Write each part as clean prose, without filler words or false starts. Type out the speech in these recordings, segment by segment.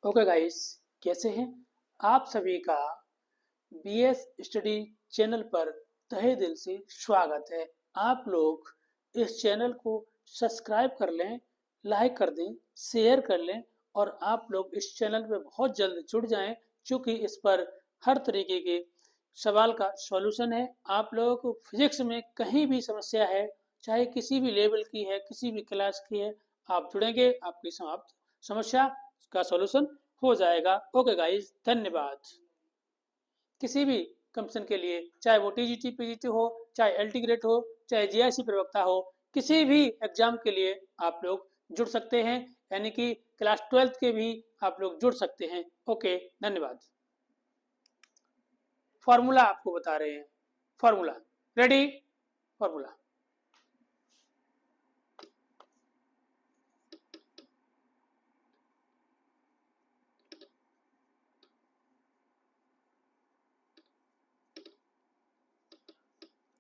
Okay guys, कैसे हैं आप सभी का बीएस स्टडी चैनल पर तहे दिल से स्वागत है। आप लोग इस चैनल को सब्सक्राइब कर लें, लाइक कर दें, शेयर कर लें और आप लोग इस चैनल पे बहुत जल्द जुड़ जाएं, क्योंकि इस पर हर तरीके के सवाल का सॉल्यूशन है। आप लोगों को फिजिक्स में कहीं भी समस्या है, चाहे किसी भी लेवल की है, किसी भी क्लास की है, आप जुड़ेंगे, आपकी समाप्त समस्या का सॉल्यूशन हो जाएगा। ओके गाइस, धन्यवाद। किसी भी कंपटीशन के लिए, चाहे वो टीजीटी पीजीटी हो, चाहे एलटी ग्रेड हो, चाहे जीआईसी प्रवक्ता हो, किसी भी एग्जाम के लिए आप लोग जुड़ सकते हैं, यानी कि क्लास 12th के भी आप लोग जुड़ सकते हैं। ओके, धन्यवाद। फॉर्मूला आपको बता रहे हैं। Formula ready. फॉर्मूला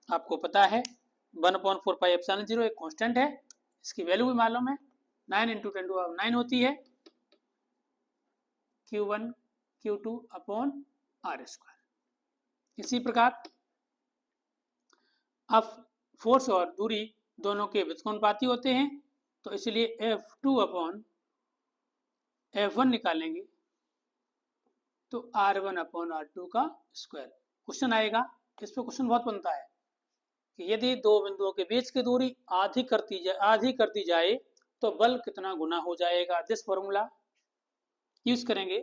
आपको पता है 1/4πε0 एक कांस्टेंट है, इसकी वैल्यू भी मालूम है। 9 इंटू 10⁹ होती है Q1 Q2 अपॉन r²। इसी प्रकार अब फोर्स और दूरी दोनों के व्युत्क्रमानुपाती होते हैं, तो इसलिए F2 अपॉन F1 निकालेंगे तो R1 अपॉन R2 का स्क्वायर। क्वेश्चन आएगा, इस पर क्वेश्चन बहुत बनता है कि यदि दो बिंदुओं के बीच की दूरी आधी कर दी जाए तो बल कितना गुना हो जाएगा। दिस फॉर्मूला यूज करेंगे।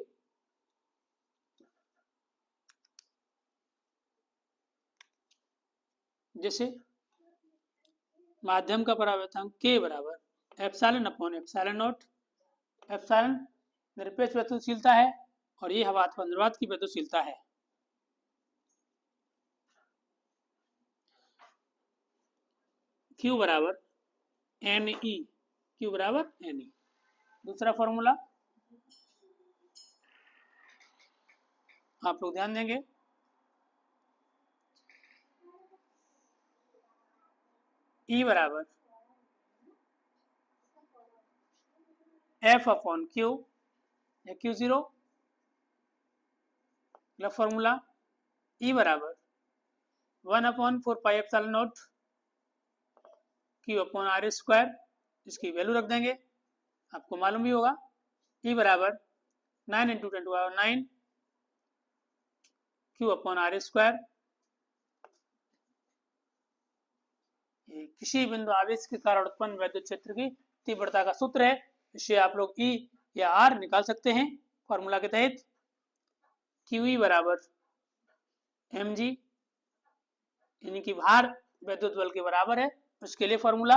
जैसे माध्यम का परावर्तनांक K बराबर epsilon upon epsilon not. Epsilon निरपेक्ष वैद्युतशीलता है और ये हवा अथवा निर्वात की वैद्युतशीलता है। Q बराबर NE, Q बराबर NE। दूसरा फॉर्मूला आप लोग ध्यान देंगे, E बराबर F अपॉन Q या Q0। अगला फॉर्मूला E बराबर 1/4πε0 Q अपॉन r²। इसकी वैल्यू रख देंगे, आपको मालूम भी होगा। E बराबर 9 इंटू 10⁹ Q अपॉन r²। किसी बिंदु आवेश के कारण उत्पन्न वैद्युत क्षेत्र की तीव्रता का सूत्र है। इससे आप लोग E या R निकाल सकते हैं फॉर्मूला के तहत। QE बराबर mg, यानी कि भार वैद्युत बल के बराबर है। उसके लिए फॉर्मूला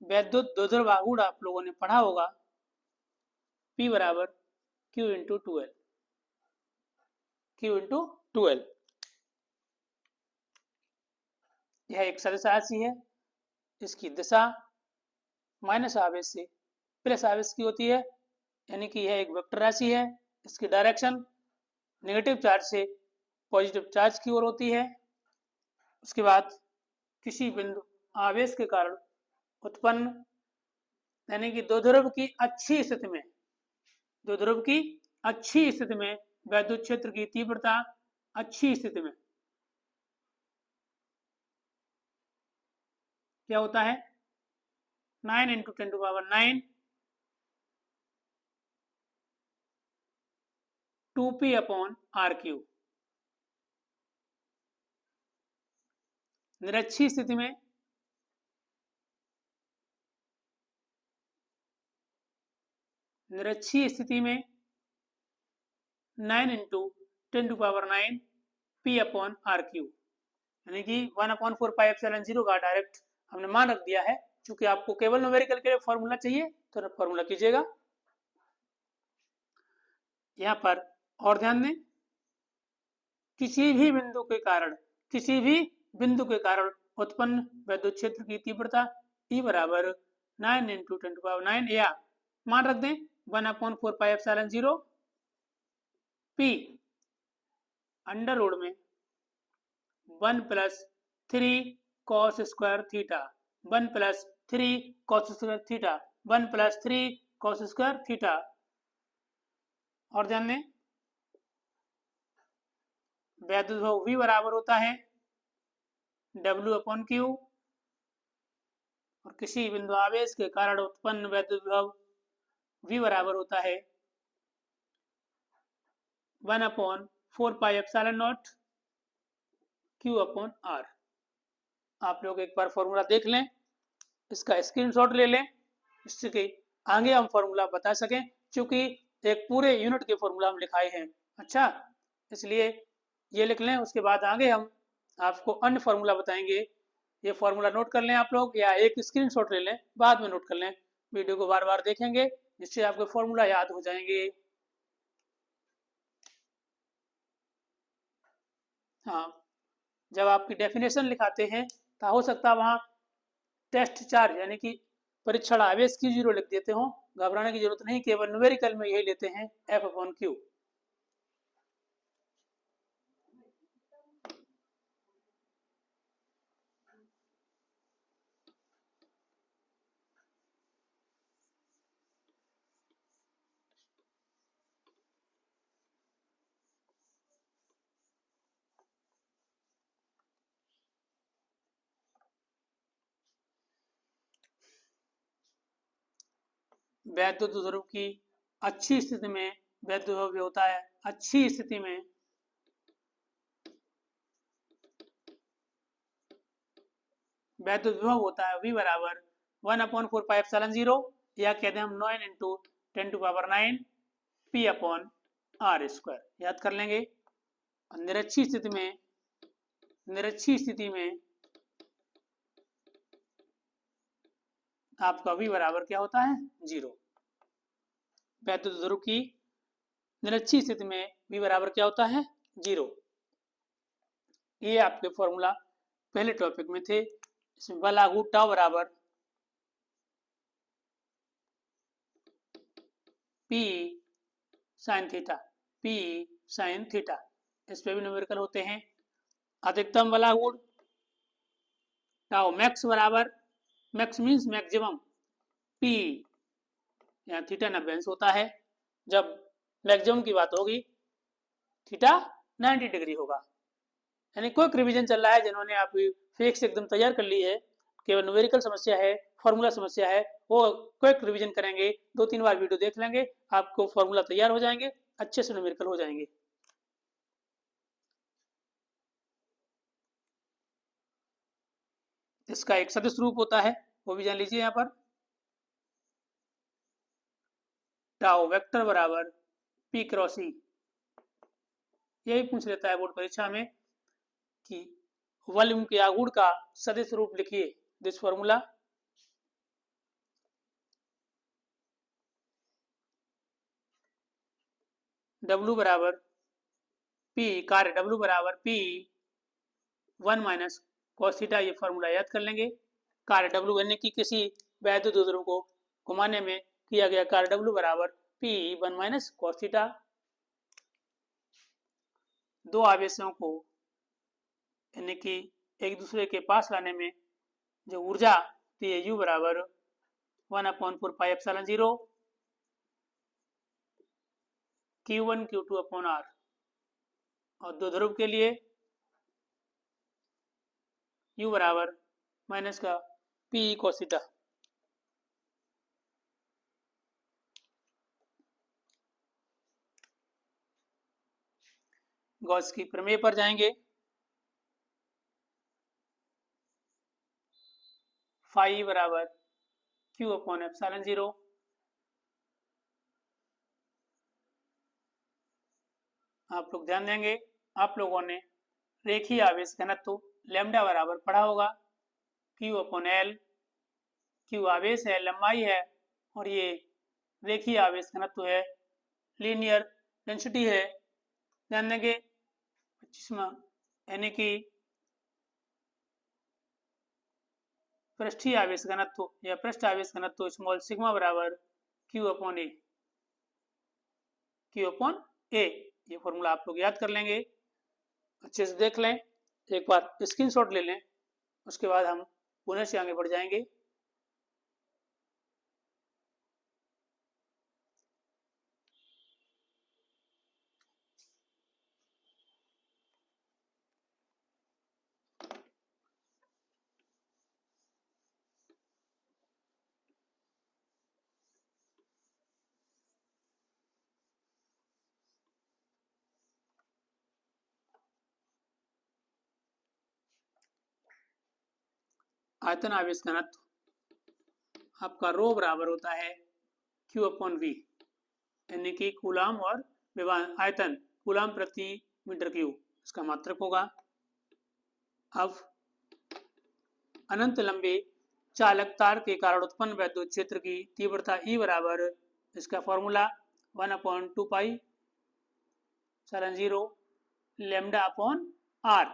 वैद्युत द्विध्रुव आघूर्ण आप लोगों ने पढ़ा होगा, P बराबर Q इंटू 12। Q इंटू 12 यह एक सदिश राशि है। इसकी दिशा माइनस आवेश से प्लस आवेश की होती है, यानी कि यह एक वेक्टर राशि है। इसकी डायरेक्शन नेगेटिव चार्ज से पॉजिटिव चार्ज की ओर होती है। उसके बाद किसी बिंदु आवेश के कारण उत्पन्न, यानी कि द्विध्रुव की अच्छी स्थिति में, द्विध्रुव की अच्छी स्थिति में वैद्युत क्षेत्र की तीव्रता अच्छी स्थिति में क्या होता है 9 इंटू 10⁹ 2p अपॉन r³। निरक्षीय स्थिति में निरक्षीय स्थिति में 9 इंटू 10⁹ p अपॉन r³, यानी कि 1/4πε0 का डायरेक्ट हमने मान रख दिया है। चूंकि आपको केवल न्यूमेरिकल के लिए फॉर्मूला चाहिए तो फॉर्मूला कीजिएगा। यहां पर और ध्यान दें, किसी भी बिंदु के कारण उत्पन्न वैद्युत क्षेत्र की तीव्रता E बराबर 9 इंटू 10⁹ या मान रख दें 1/4πε0 P अंडर रूट में 1 + 3 cos² theta, 1 + 3 cos² theta 1+3 cos square theta. और ध्यान दें वैद्युत विभव V बराबर होता है W/Q, और किसी बिंदु आवेश के कारण उत्पन्न वैद्युत विभव V बराबर होता है 1/4πε0 Q/R। आप लोग एक बार फॉर्मूला देख लें, इसका स्क्रीनशॉट ले लें, जिससे कि आगे हम फॉर्मूला बता सकें, क्योंकि एक पूरे यूनिट के फॉर्मूला हम लिखाए हैं। अच्छा, इसलिए ये लिख लें, उसके बाद आगे हम आपको अन्य फॉर्मूला बताएंगे। ये फॉर्मूला नोट कर लें आप लोग, या एक स्क्रीनशॉट ले लें, बाद में नोट कर लें। वीडियो को बार बार देखेंगे जिससे आपके फॉर्मूला याद हो जाएंगे। हाँ, जब आपकी डेफिनेशन लिखाते हैं तो हो सकता है वहाँ टेस्ट चार्ज यानी कि परीक्षण आवेश की 0 लिख देते हो। घबराने की जरूरत नहीं, केवल न्यूमेरिकल में यही लेते हैं F/Q। वैद्युत ध्रुव की अच्छी स्थिति में वैद्युत विभव होता है, अच्छी स्थिति में वैद्युत विभव होता है V बराबर 1/4πε0, या कहते हैं हम 9 × 10⁹ P/R²। याद कर लेंगे। निरक्षी स्थिति में आपका V बराबर क्या होता है 0। वैद्युत ध्रुव की निरक्षी स्थिति में V बराबर क्या होता है 0। ये आपके फॉर्मूला पहले टॉपिक में थे। इसमें बल लागू टाउ बराबर P sin थीटा। इस पे भी न्यूमेरिकल होते हैं। अधिकतम बल लागू टाउ मैक्स बराबर, मैक्स मीन्स मैक्सिमम, P यहाँ थीटा 90 अंश होता है। जब मैक्सिमम की बात होगी थीटा 90 डिग्री होगा। यानी कोई रिवीजन चल रहा है जिन्होंने आप फिक्स एकदम तैयार कर ली है, केवल न्यूमेरिकल समस्या है, फॉर्मूला समस्या है, वो क्विक रिवीजन करेंगे, 2-3 बार वीडियो देख लेंगे, आपको फॉर्मूला तैयार हो जाएंगे, अच्छे से न्यूमेरिकल हो जाएंगे। इसका एक सदिश रूप होता है, वो भी जान लीजिए। यहाँ पर टाउ वेक्टर बराबर P×E। यही पूछ लेता है बोर्ड परीक्षा में कि वॉल्यूम के आघूर्ण का सदिश रूप लिखिए। दिस फॉर्मूला W बराबर P, कार्य W बराबर P1 - cos थीटा। ये फॉर्मूला याद कर लेंगे। कार्य W यानी कि किसी वैद्युत ध्रुव को घुमाने में किया गया कार्य W बराबर P1 - cos थीटा। दो आवेशों को यानी कि एक दूसरे के पास लाने में जो ऊर्जा होती है U बराबर 1/4πε0 Q1 Q2/R। और दो ध्रुव के लिए U बराबर माइनस का P cos थीटा। गॉस की प्रमेय पर जाएंगे। फाई बराबर Q/ε0। आप लोग ध्यान देंगे, आप लोगों ने रेखीय आवेश घनत्व लैम्डा बराबर पढ़ा होगा Q/L। Q आवेश है, लंबाई है, और ये रेखीय आवेश घनत्व है, लीनियर डेंसिटी है। ध्यान देंगे 25वां यानी कि पृष्ठीय आवेश घनत्व या पृष्ठ आवेश घनत्व स्मॉल सिग्मा बराबर Q/A। ये फॉर्मूला आप लोग याद कर लेंगे, अच्छे से देख लें, एक बार स्क्रीनशॉट ले लें, उसके बाद हम पुनः से आगे बढ़ जाएंगे। आयतन आवेश घनत्व आपका रो बराबर होता है Q अपॉन V, यानी कि कूलाम और आयतन कूलाम प्रति मीटर क्यूब इसका मात्रक होगा। अब अनंत लंबे चालक तार के कारण उत्पन्न वैद्युत क्षेत्र की तीव्रता E बराबर, इसका formula 1/2 pi epsilon 0 lambda upon R।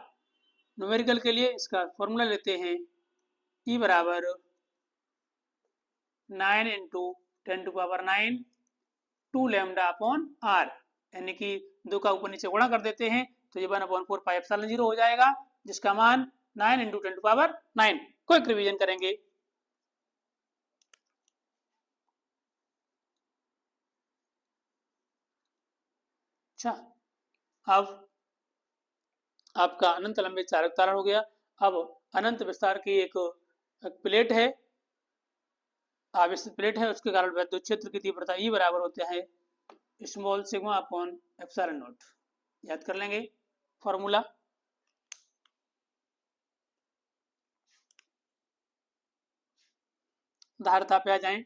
Numerical के लिए इसका फॉर्मूला लेते हैं, E बराबर 9 इंटू 10⁹ 2 लैम्डा अपॉन R, यानी कि 2 का ऊपर नीचे गुणा कर देते हैं तो ये 1/4 पाई एप्सिलॉन 0 हो जाएगा, जिसका मान 9 इंटू 10⁹। क्विक रिवीजन करेंगे। अच्छा, अब आपका अनंत लंबे चालक तार हो गया। अब अनंत विस्तार की एक प्लेट है, आवेशित प्लेट है, उसके कारण विद्युत क्षेत्र की तीव्रता E बराबर होता है small sigma upon epsilon not. याद कर लेंगे फॉर्मूला। धारता पे आ जाएं,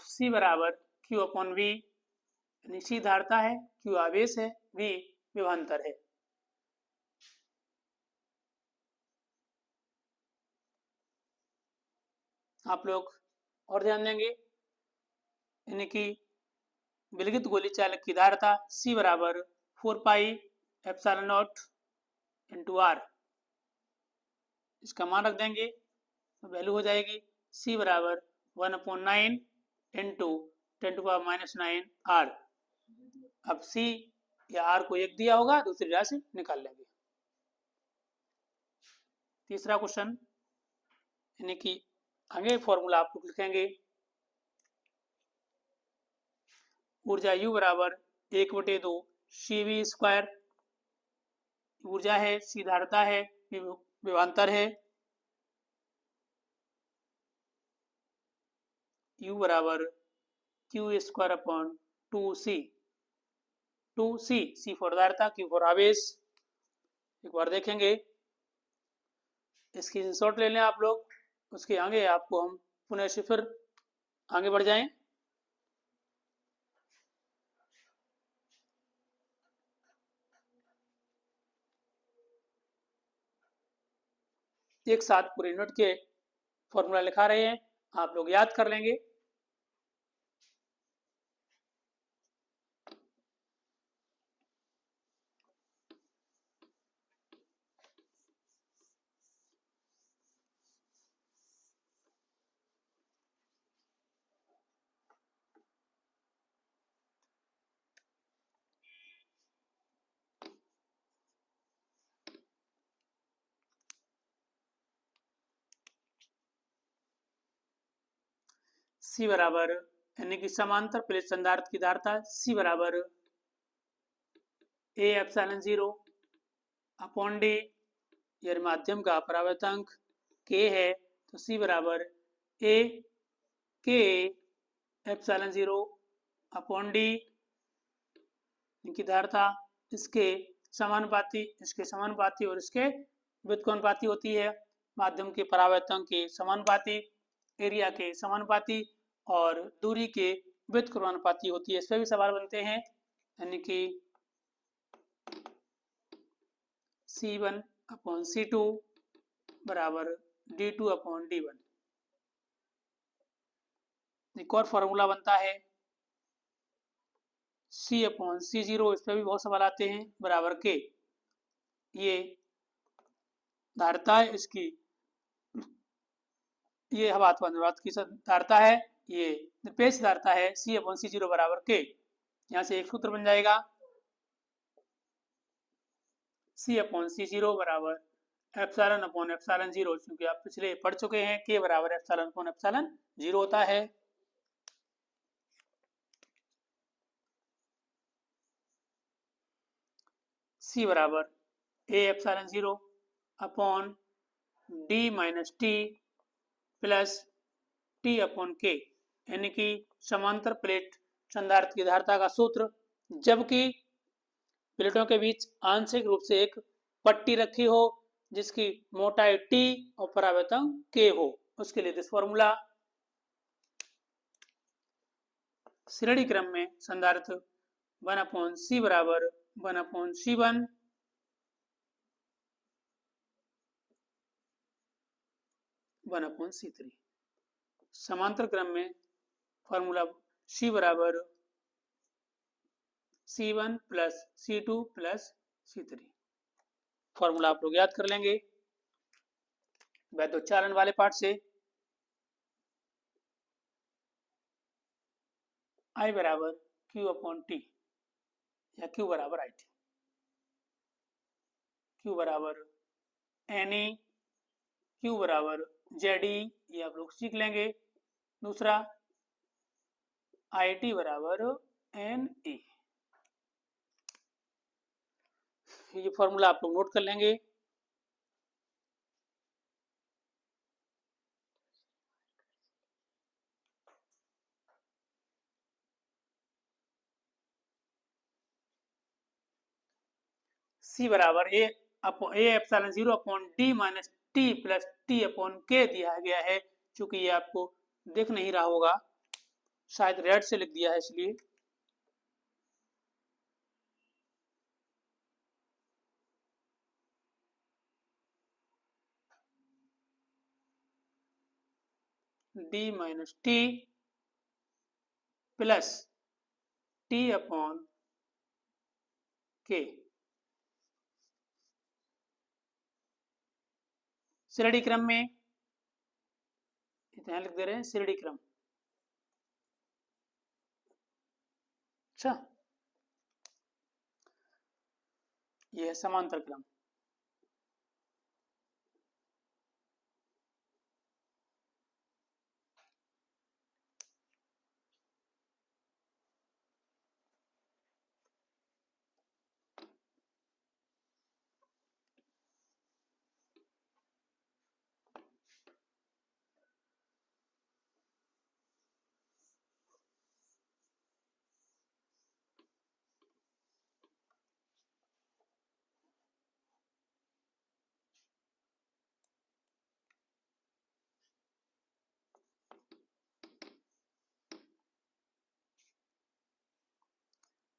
C बराबर Q अपॉन V, यानी C धारता है, Q आवेश है, V विभवांतर है। आप लोग और ध्यान देंगे, यानी कि विलगित गोली चालक की धारता C बराबर 4 pi epsilon not into R, इसका मान रख देंगे तो वैल्यू हो जाएगी C बराबर 1/9 इंटू 10⁻⁹ R। अब C या R को एक दिया होगा, दूसरी राशि निकाल लेंगे। तीसरा क्वेश्चन, यानी कि आगे फॉर्मूला आप लोग लिखेंगे, ऊर्जा U बराबर 1/2 CV स्क्वायर, ऊर्जा है, C धारता है, विभवांतर है, U बराबर Q square upon 2C, C for धारता, Q फॉर आवेश। एक बार देखेंगे, इसकी शॉर्ट ले लें आप लोग, उसके आगे आपको हम पुनः से फिर आगे बढ़ जाएं। एक साथ पूरे यूनिट के फॉर्मूला लिखा रहे हैं, आप लोग याद कर लेंगे। C बराबर, यानी कि समांतर प्लेट संधारित्र की धारता C बराबर A एप्सिलॉन 0 अपॉन D, यह माध्यम का परावर्तक K है, तो C बराबर A K epsilon 0 upon D, इनकी धारता इसके समानुपाती, इसके समानुपाती और इसके व्युत्क्रमानुपाती होती है। माध्यम के परावर्तक के समानुपाती, एरिया के समानुपाती और दूरी के व्युत्क्रमानुपाती होती है। इस पर भी सवाल बनते हैं, यानी कि C1 अपॉन C2 बराबर D2 अपॉन D1। एक और फॉर्मूला बनता है C अपॉन C0, इस पर भी बहुत सवाल आते हैं, बराबर K। ये धारता है इसकी, ये हवात्मक की धारता है, ये निरपेक्ष धारता है, C अपॉन C0 बराबर K। यहाँ से एक सूत्र बन जाएगा C अपॉन C0 बराबर एप्सिलॉन अपॉन एप्सिलॉन 0, क्योंकि आप पिछले पढ़ चुके हैं K बराबर एप्सिलॉन अपॉन एप्सिलॉन 0 होता है। C बराबर A epsilon 0 upon D minus T plus T upon K, यानी कि समांतर प्लेट संधारित्र की धारता का सूत्र, जबकि प्लेटों के बीच आंशिक रूप से एक पट्टी रखी हो जिसकी मोटाई t और परावर्तन k हो, उसके लिए दिस फॉर्मूला। श्रेणी क्रम में संधारित्र 1/c बराबर 1/c1 1/c3। समांतर क्रम में फॉर्मूला C बराबर C1 plus C2 plus C3। Formula आप लोग याद कर लेंगे वैद्योच्चारण वाले पार्ट से। I बराबर Q अपॉन T या Q बराबर IT। Q बराबर NE, Q बराबर ZE, ये आप लोग सीख लेंगे। दूसरा IT बराबर NE, ये फॉर्मूला आप लोग नोट कर लेंगे। C बराबर A epsilon 0 upon D minus T plus T upon K दिया गया है। चूंकि ये आपको दिख नहीं रहा होगा, शायद रेड से लिख दिया है इसलिए। D minus T plus T upon K। श्रेणी क्रम में इतना लिख दे रहे हैं, श्रेणी क्रम। अच्छा, यह है समांतर क्रम।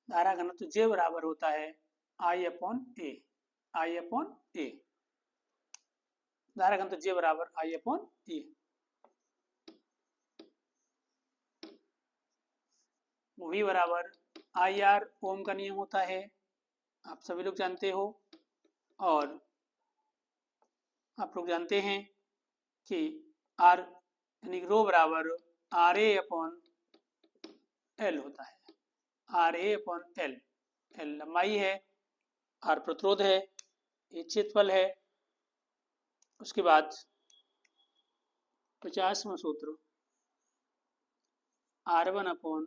धारा घनत्व J बराबर होता है I upon A। I upon A, धारा घनत्व J बराबर I अपॉन A। V बराबर IR, ओम का नियम होता है, आप सभी लोग जानते हो। और आप लोग जानते हैं कि R यानी रो बराबर RA अपॉन L होता है। RA अपॉन L, L लंबाई है, R प्रतिरोध है, ये क्षेत्रफल है। उसके बाद 50वां सूत्र R1 अपॉन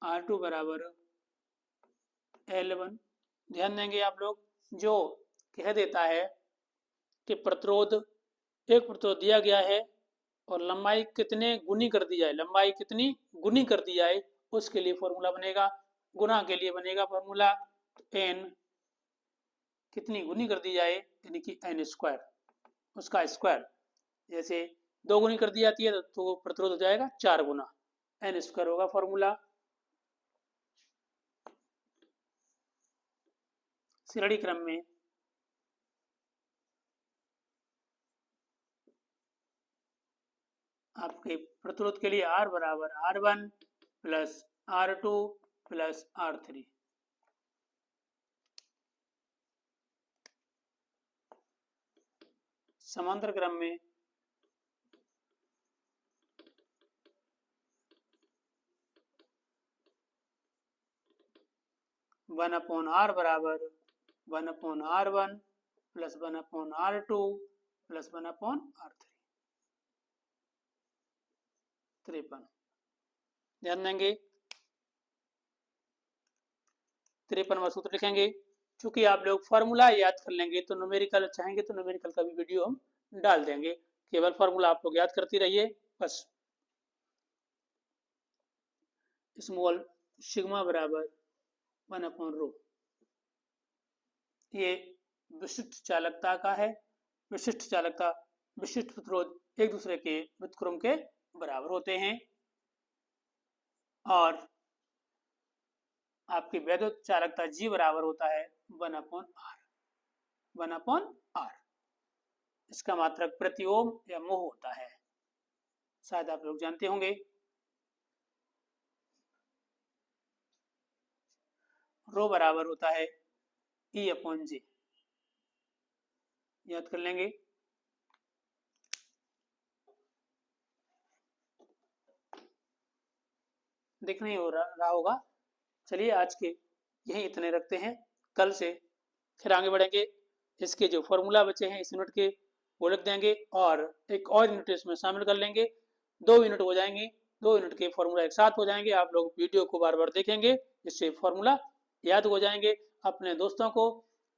R2 बराबर L1। ध्यान देंगे आप लोग, जो कह देता है कि प्रतिरोध, एक प्रतिरोध दिया गया है और लंबाई कितने गुनी कर दी जाए, लंबाई कितनी गुनी कर दी जाए, उसके लिए फॉर्मूला बनेगा, गुना के लिए बनेगा फॉर्मूला। n कितनी गुनी कर दी जाए यानी कि n स्क्वायर, उसका स्क्वायर। जैसे 2 गुनी कर दी जाती है तो प्रतिरोध हो जाएगा 4 गुना, n स्क्वायर होगा फॉर्मूला। श्रेणी क्रम में आपके प्रतिरोध के लिए R बराबर R1 plus R2 plus R3। समांतर क्रम में वन अपॉन R बराबर 1/R1 plus 1/R2 plus 1/R3। 53। ध्यान देंगे 53वां सूत्र लिखेंगे। चूंकि आप लोग फॉर्मूला याद कर लेंगे तो न्यूमेरिकल चाहेंगे तो न्यूमेरिकल का भी वीडियो हम डाल देंगे, केवल फॉर्मूला आप लोग याद करती रहिए बस। स्मॉल सिग्मा बराबर 1/रो, ये विशिष्ट चालकता का है। विशिष्ट चालकता, विशिष्ट प्रतिरोध एक दूसरे के व्युत्क्रम के बराबर होते हैं। और आपकी वैद्युत चालकता G बराबर होता है 1/R। 1/R इसका मात्रक प्रति ओम या मोह होता है, शायद आप लोग जानते होंगे। रो बराबर होता है E/J, याद कर लेंगे। दिख नहीं हो रहा होगा। चलिए आज के यही इतने रखते हैं, कल से फिर आगे बढ़ेंगे। इसके जो फॉर्मूला बचे हैं इस यूनिट के वो लिख देंगे और एक और यूनिट इसमें शामिल कर लेंगे। 2 यूनिट हो जाएंगे, 2 यूनिट के फॉर्मूला एक साथ हो जाएंगे। आप लोग वीडियो को बार बार देखेंगे, इससे फॉर्मूला याद हो जाएंगे। अपने दोस्तों को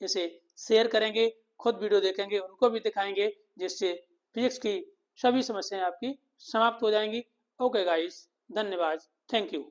इसे शेयर करेंगे, खुद वीडियो देखेंगे, उनको भी दिखाएंगे, जिससे फिजिक्स की सभी समस्याएं आपकी समाप्त हो जाएंगी। ओके गाइस, धन्यवाद, थैंक यू।